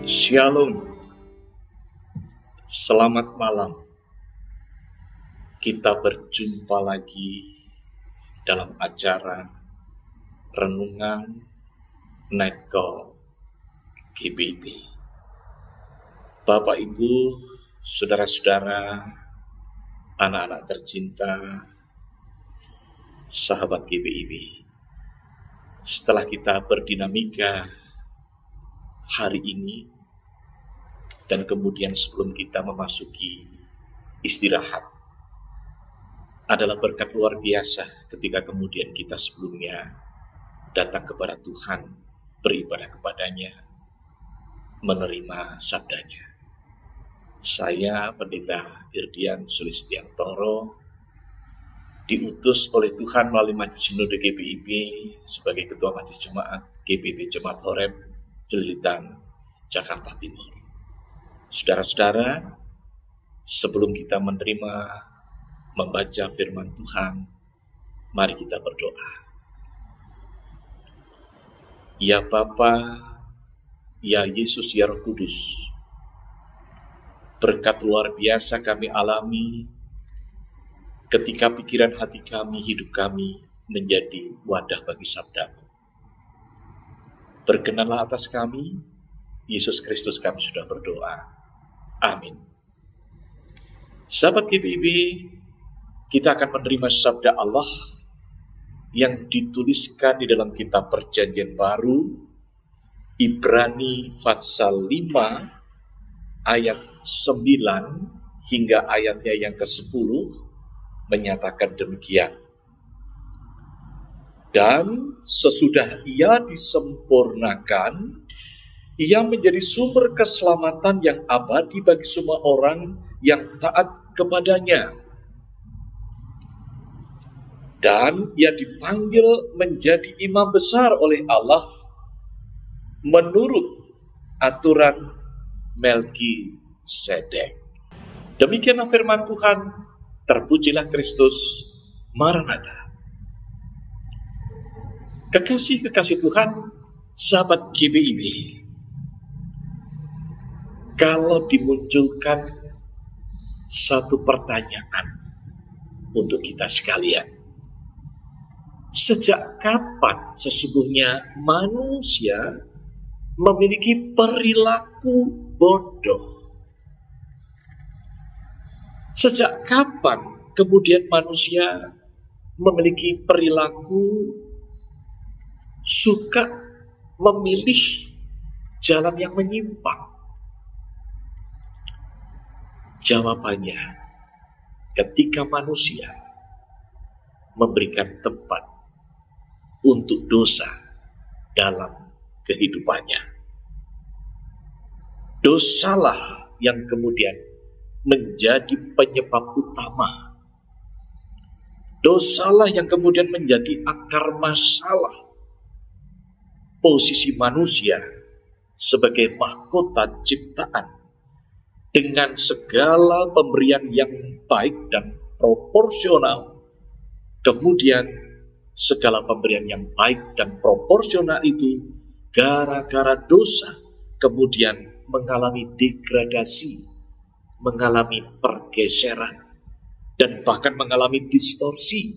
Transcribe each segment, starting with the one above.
Shalom, selamat malam. Kita berjumpa lagi dalam acara Renungan Night Call GBIB. Bapak, Ibu, saudara-saudara, anak-anak tercinta, sahabat GBIB. Setelah kita berdinamika hari ini, dan kemudian sebelum kita memasuki istirahat, adalah berkat luar biasa ketika kemudian kita sebelumnya datang kepada Tuhan, beribadah kepadanya, menerima sabdanya. Saya, Pendeta Irdian Sulistiantoro, diutus oleh Tuhan melalui Majelis Sinode GBIB sebagai Ketua Majelis Jemaat GBIB Jemaat Horeb Celilitan, Jakarta Timur. Saudara-saudara, sebelum kita membaca firman Tuhan, mari kita berdoa. Ya Bapa, ya Yesus, ya Roh Kudus, berkat luar biasa kami alami ketika pikiran hati kami, hidup kami menjadi wadah bagi sabda-Mu. Berkenanlah atas kami, Yesus Kristus kami sudah berdoa. Amin. Sahabat GBIB, kita akan menerima sabda Allah yang dituliskan di dalam kitab Perjanjian Baru, Ibrani pasal 5 ayat 9 hingga ayatnya yang ke-10 menyatakan demikian. Dan sesudah ia disempurnakan, ia menjadi sumber keselamatan yang abadi bagi semua orang yang taat kepadanya. Dan ia dipanggil menjadi imam besar oleh Allah menurut aturan Melkisedek. Demikianlah firman Tuhan. Terpujilah Kristus. Maranatha. Kekasih-kekasih Tuhan, sahabat GBIB, kalau dimunculkan satu pertanyaan untuk kita sekalian, sejak kapan sesungguhnya manusia memiliki perilaku bodoh? Sejak kapan kemudian manusia memiliki perilaku suka memilih jalan yang menyimpang? Jawabannya, ketika manusia memberikan tempat untuk dosa dalam kehidupannya. Dosalah yang kemudian menjadi penyebab utama. Dosalah yang kemudian menjadi akar masalah posisi manusia sebagai mahkota ciptaan dengan segala pemberian yang baik dan proporsional. Kemudian segala pemberian yang baik dan proporsional itu gara-gara dosa kemudian mengalami degradasi, mengalami pergeseran, dan bahkan mengalami distorsi,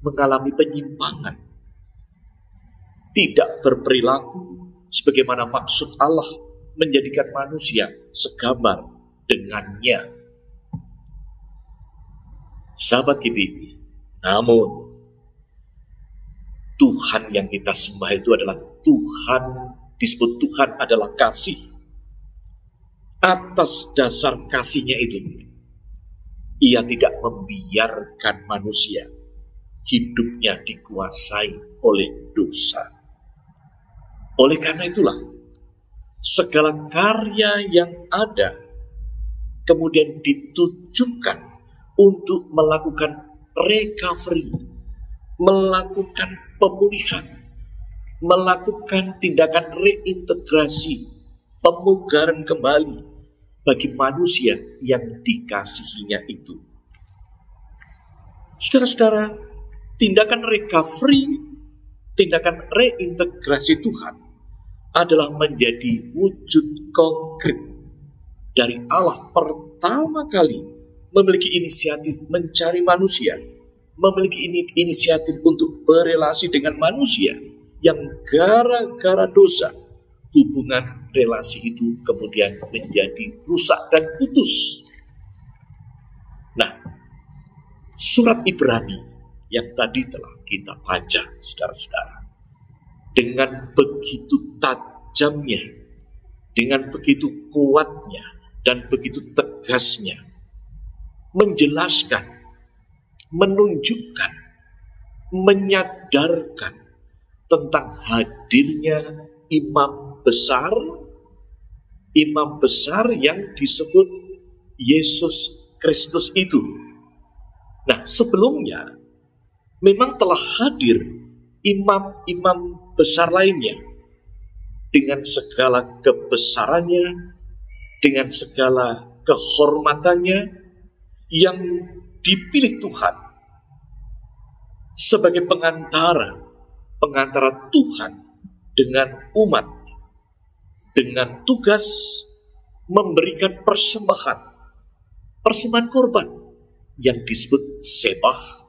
mengalami penyimpangan. Tidak berperilaku sebagaimana maksud Allah menjadikan manusia segambar dengannya. Sahabat GBIB, namun Tuhan yang kita sembah itu adalah Tuhan, disebut Tuhan adalah kasih. Atas dasar kasihnya itu, ia tidak membiarkan manusia hidupnya dikuasai oleh dosa. Oleh karena itulah, segala karya yang ada kemudian ditujukan untuk melakukan recovery, melakukan pemulihan, melakukan tindakan reintegrasi, pemugaran kembali bagi manusia yang dikasihinya itu. Saudara-saudara, tindakan recovery, tindakan reintegrasi Tuhan adalah menjadi wujud konkret dari Allah pertama kali memiliki inisiatif mencari manusia, memiliki inisiatif untuk berelasi dengan manusia yang gara-gara dosa hubungan relasi itu kemudian menjadi rusak dan putus. Nah, surat Ibrani yang tadi telah kita baca, saudara-saudara, dengan begitu tajamnya, dengan begitu kuatnya, dan begitu tegasnya, menjelaskan, menunjukkan, menyadarkan tentang hadirnya imam besar yang disebut Yesus Kristus itu. Nah, sebelumnya memang telah hadir imam-imam besar lainnya dengan segala kebesarannya, dengan segala kehormatannya yang dipilih Tuhan sebagai pengantara Tuhan dengan umat, dengan tugas memberikan persembahan korban yang disebut sebah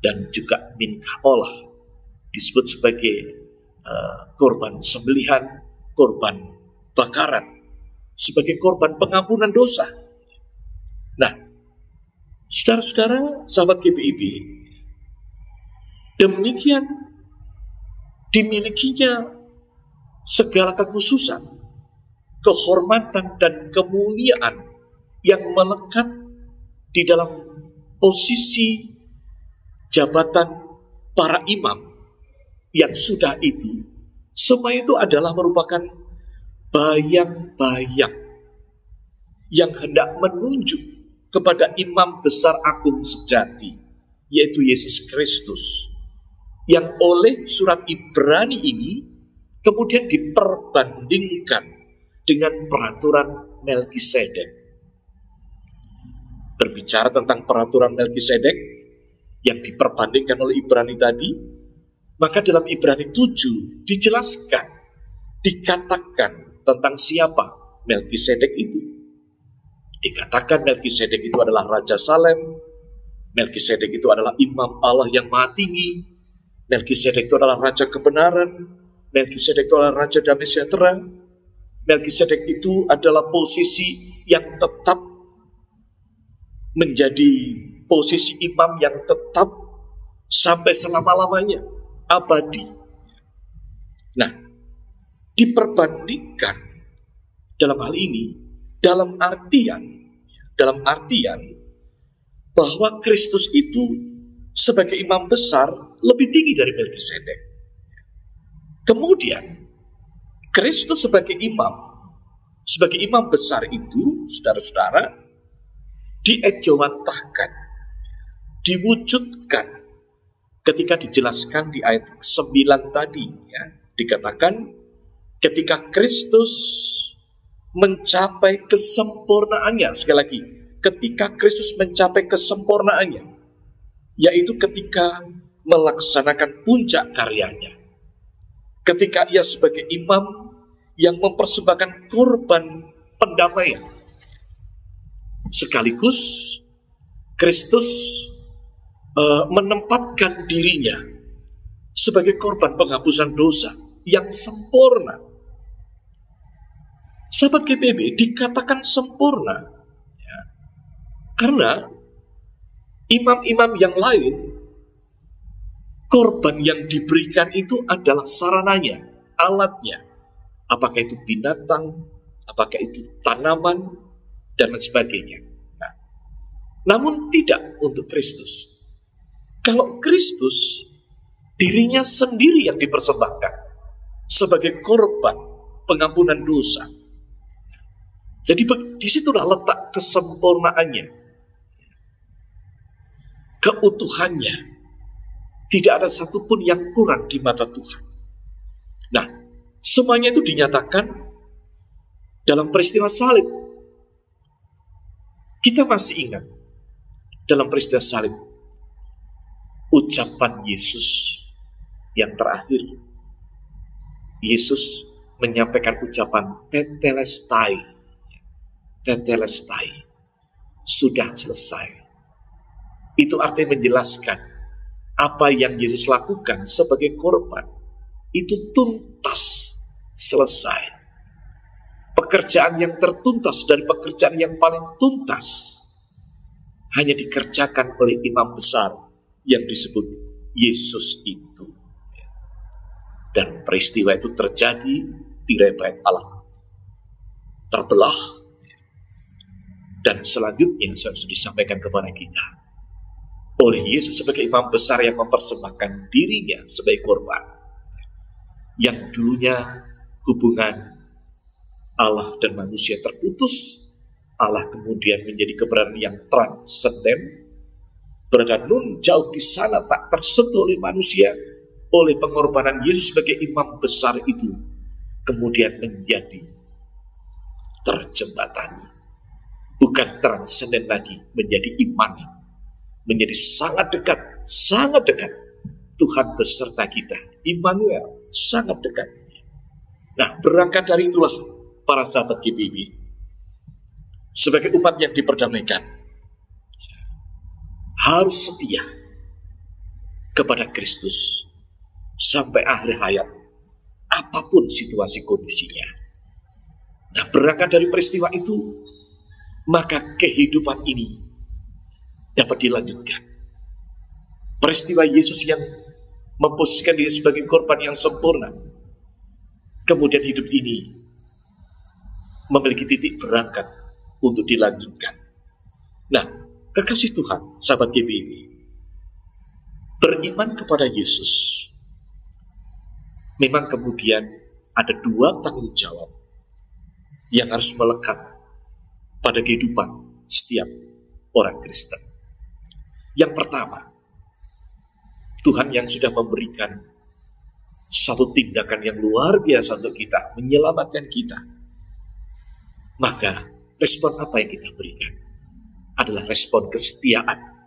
dan juga minkah olah, disebut sebagai korban sembelihan, korban bakaran, sebagai korban pengampunan dosa. Nah, saudara-saudara, sahabat GPIB, demikian dimilikinya segala kekhususan, kehormatan dan kemuliaan yang melekat di dalam posisi jabatan para imam yang sudah itu. Semua itu adalah merupakan bayang-bayang yang hendak menunjuk kepada imam besar agung sejati, yaitu Yesus Kristus, yang oleh surat Ibrani ini kemudian diperbandingkan dengan peraturan Melkisedek. Berbicara tentang peraturan Melkisedek yang diperbandingkan oleh Ibrani tadi, maka dalam Ibrani 7 dijelaskan, dikatakan tentang siapa Melkisedek itu. Dikatakan Melkisedek itu adalah Raja Salem, Melkisedek itu adalah imam Allah yang maha tinggi, Melkisedek itu adalah Raja kebenaran, Melkisedek itu adalah Raja damai sejahtera, Melkisedek itu adalah posisi yang tetap menjadi posisi imam yang tetap sampai selama-lamanya, abadi. Nah, diperbandingkan dalam hal ini, dalam artian bahwa Kristus itu sebagai imam besar lebih tinggi dari Melkisedek. Kemudian Kristus sebagai imam besar itu, saudara-saudara, diejawantahkan, diwujudkan ketika dijelaskan di ayat 9 tadi, ya, dikatakan ketika Kristus mencapai kesempurnaannya. Sekali lagi, ketika Kristus mencapai kesempurnaannya, yaitu ketika melaksanakan puncak karyanya, ketika ia sebagai imam yang mempersembahkan korban pendamaian, sekaligus Kristus menempatkan dirinya sebagai korban penghapusan dosa yang sempurna. Sahabat GPIB, dikatakan sempurna ya, karena imam-imam yang lain, korban yang diberikan itu adalah sarananya, alatnya. Apakah itu binatang, apakah itu tanaman, dan lain sebagainya. Nah, namun tidak untuk Kristus. Kalau Kristus, dirinya sendiri yang dipersembahkan sebagai korban pengampunan dosa. Jadi disitulah letak kesempurnaannya, keutuhannya. Tidak ada satupun yang kurang di mata Tuhan. Nah, semuanya itu dinyatakan dalam peristiwa salib. Kita masih ingat dalam peristiwa salib ucapan Yesus yang terakhir. Yesus menyampaikan ucapan tetelestai. Tetelestai. Sudah selesai. Itu artinya menjelaskan apa yang Yesus lakukan sebagai korban. Itu tuntas, selesai. Pekerjaan yang tertuntas dari pekerjaan yang paling tuntas hanya dikerjakan oleh imam besar yang disebut Yesus itu. Dan peristiwa itu terjadi di Bait Allah. Terbelah. Dan selanjutnya sudah disampaikan kepada kita oleh Yesus sebagai imam besar yang mempersembahkan dirinya sebagai korban. Yang dulunya hubungan Allah dan manusia terputus, Allah kemudian menjadi keberadaan yang transenden, berada nun jauh di sana tak tersentuh oleh manusia. Oleh pengorbanan Yesus sebagai imam besar itu kemudian menjadi terjembatani, bukan transenden lagi, menjadi imani, menjadi sangat dekat Tuhan beserta kita, Immanuel, sangat dekat. Nah, berangkat dari itulah para sahabat GBIB sebagai umat yang diperdamaikan harus setia kepada Kristus sampai akhir hayat, apapun situasi kondisinya. Nah, berangkat dari peristiwa itu, maka kehidupan ini dapat dilanjutkan. Peristiwa Yesus yang memposisikan diri sebagai korban yang sempurna, kemudian hidup ini memiliki titik berangkat untuk dilanjutkan. Nah, kekasih Tuhan, sahabat GBIB, beriman kepada Yesus memang kemudian ada dua tanggung jawab yang harus melekat pada kehidupan setiap orang Kristen. Yang pertama, Tuhan yang sudah memberikan satu tindakan yang luar biasa untuk kita, menyelamatkan kita. Maka respon apa yang kita berikan adalah respon kesetiaan.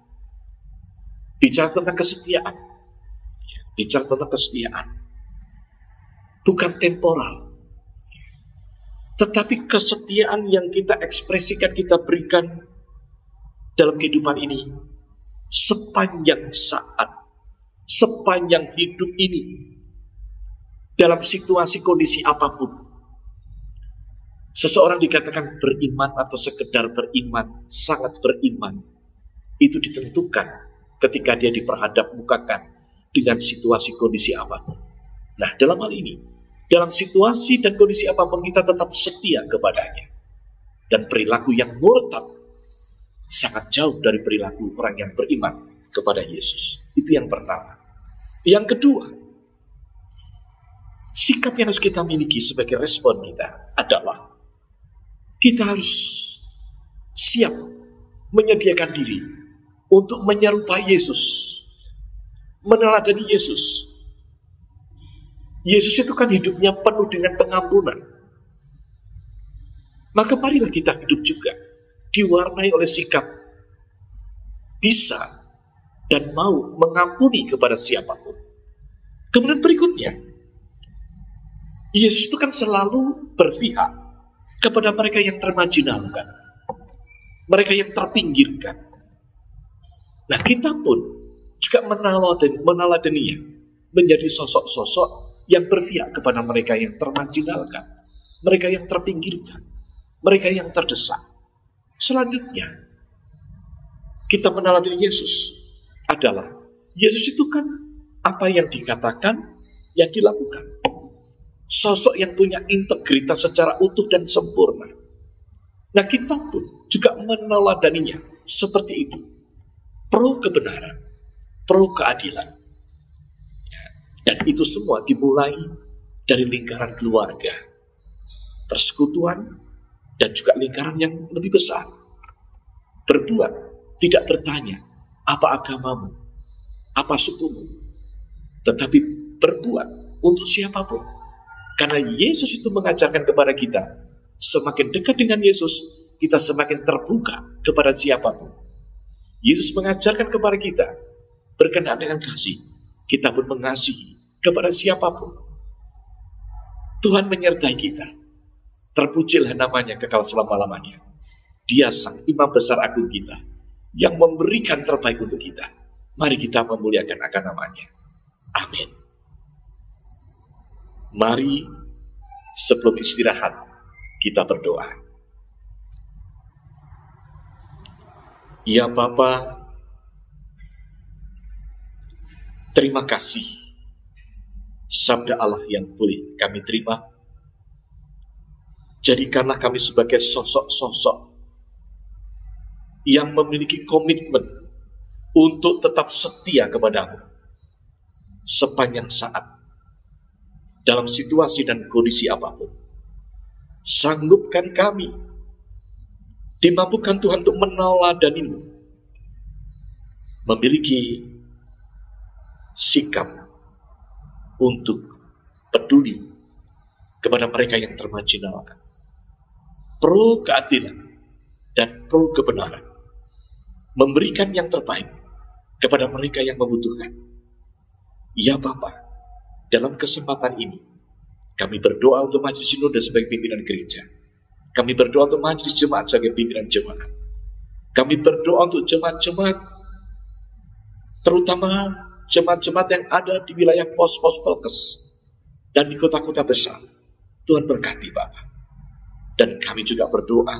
Bicara tentang kesetiaan, bukan temporal, tetapi kesetiaan yang kita ekspresikan, kita berikan dalam kehidupan ini sepanjang saat, sepanjang hidup ini, dalam situasi kondisi apapun. Seseorang dikatakan beriman atau sekedar beriman, sangat beriman, itu ditentukan ketika dia diperhadap-mukakan dengan situasi kondisi apapun. Nah, dalam hal ini, dalam situasi dan kondisi apapun kita tetap setia kepadanya. Dan perilaku yang murtad sangat jauh dari perilaku orang yang beriman kepada Yesus. Itu yang pertama. Yang kedua, sikap yang harus kita miliki sebagai respon kita adalah kita harus siap menyediakan diri untuk menyerupai Yesus, meneladani Yesus. Yesus itu kan hidupnya penuh dengan pengampunan. Maka marilah kita hidup juga diwarnai oleh sikap bisa dan mau mengampuni kepada siapapun. Kemudian berikutnya, Yesus itu kan selalu berpihak kepada mereka yang termarginalkan, mereka yang terpinggirkan. Nah, kita pun juga meneladaninya menjadi sosok-sosok yang berpihak kepada mereka yang termarginalkan, mereka yang terpinggirkan, mereka yang terdesak. Selanjutnya, kita meneladani Yesus adalah, Yesus itu kan apa yang dikatakan, yang dilakukan. Sosok yang punya integritas secara utuh dan sempurna. Nah, kita pun juga meneladaninya seperti itu. Pro kebenaran, pro keadilan. Dan itu semua dimulai dari lingkaran keluarga, persekutuan, dan juga lingkaran yang lebih besar. Berbuat, tidak bertanya, apa agamamu, apa sukumu, tetapi berbuat untuk siapapun. Karena Yesus itu mengajarkan kepada kita, semakin dekat dengan Yesus, kita semakin terbuka kepada siapapun. Yesus mengajarkan kepada kita, berkenaan dengan kasih, kita pun mengasihi kepada siapapun. Tuhan menyertai kita. Terpujilah namanya kekal selama-lamanya. Dia sang imam besar agung kita, yang memberikan terbaik untuk kita. Mari kita memuliakan akan namanya. Amin. Mari sebelum istirahat kita berdoa. Ya Bapa, terima kasih sabda Allah yang boleh kami terima. Jadikanlah kami sebagai sosok-sosok yang memiliki komitmen untuk tetap setia kepadamu sepanjang saat, dalam situasi dan kondisi apapun. Sanggupkan kami, dimampukan Tuhan untuk meneladanimu, memiliki sikap untuk peduli kepada mereka yang termarginalkan, pro keadilan dan pro kebenaran, memberikan yang terbaik kepada mereka yang membutuhkan. Ya Bapa, dalam kesempatan ini kami berdoa untuk majelis sinode sebagai pimpinan gereja. Kami berdoa untuk majelis jemaat sebagai pimpinan jemaat. Kami berdoa untuk jemaat-jemaat, terutama jemaat-jemaat yang ada di wilayah pos-pos Pelkes dan di kota-kota besar. Tuhan berkati Bapak. Dan kami juga berdoa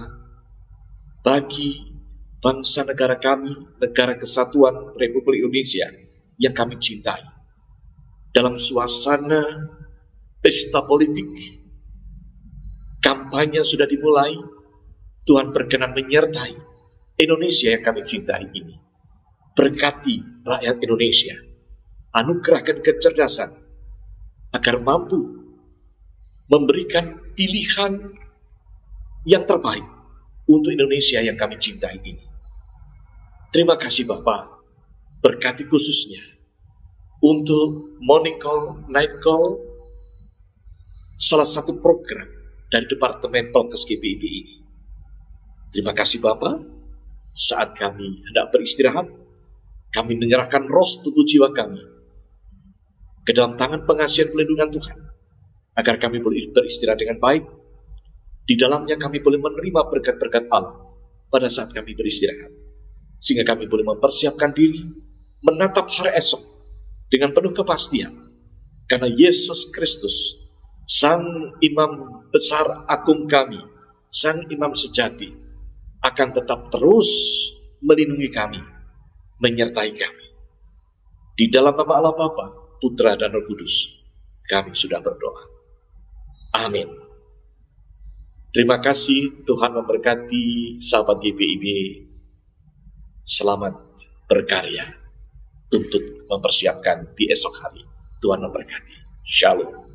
bagi bangsa negara kami, negara kesatuan Republik Indonesia yang kami cintai. Dalam suasana pesta politik, kampanye sudah dimulai, Tuhan berkenan menyertai Indonesia yang kami cintai ini. Berkati rakyat Indonesia, anugerahkan kecerdasan agar mampu memberikan pilihan yang terbaik untuk Indonesia yang kami cintai ini. Terima kasih Bapak, berkati khususnya untuk morning call, night call, salah satu program dari Departemen Pelkes GPIB ini. Terima kasih Bapak, saat kami hendak beristirahat, kami menyerahkan roh tubuh jiwa kami ke dalam tangan pengasihan pelindungan Tuhan, agar kami boleh beristirahat dengan baik. Di dalamnya kami boleh menerima berkat-berkat Allah pada saat kami beristirahat, sehingga kami boleh mempersiapkan diri menatap hari esok dengan penuh kepastian, karena Yesus Kristus, Sang Imam Besar Agung kami, Sang Imam Sejati, akan tetap terus melindungi kami, menyertai kami. Di dalam nama Allah Bapa, Putra dan Roh Kudus, kami sudah berdoa. Amin. Terima kasih, Tuhan memberkati sahabat GPIB. Selamat berkarya untuk mempersiapkan di esok hari. Tuhan memberkati. Shalom.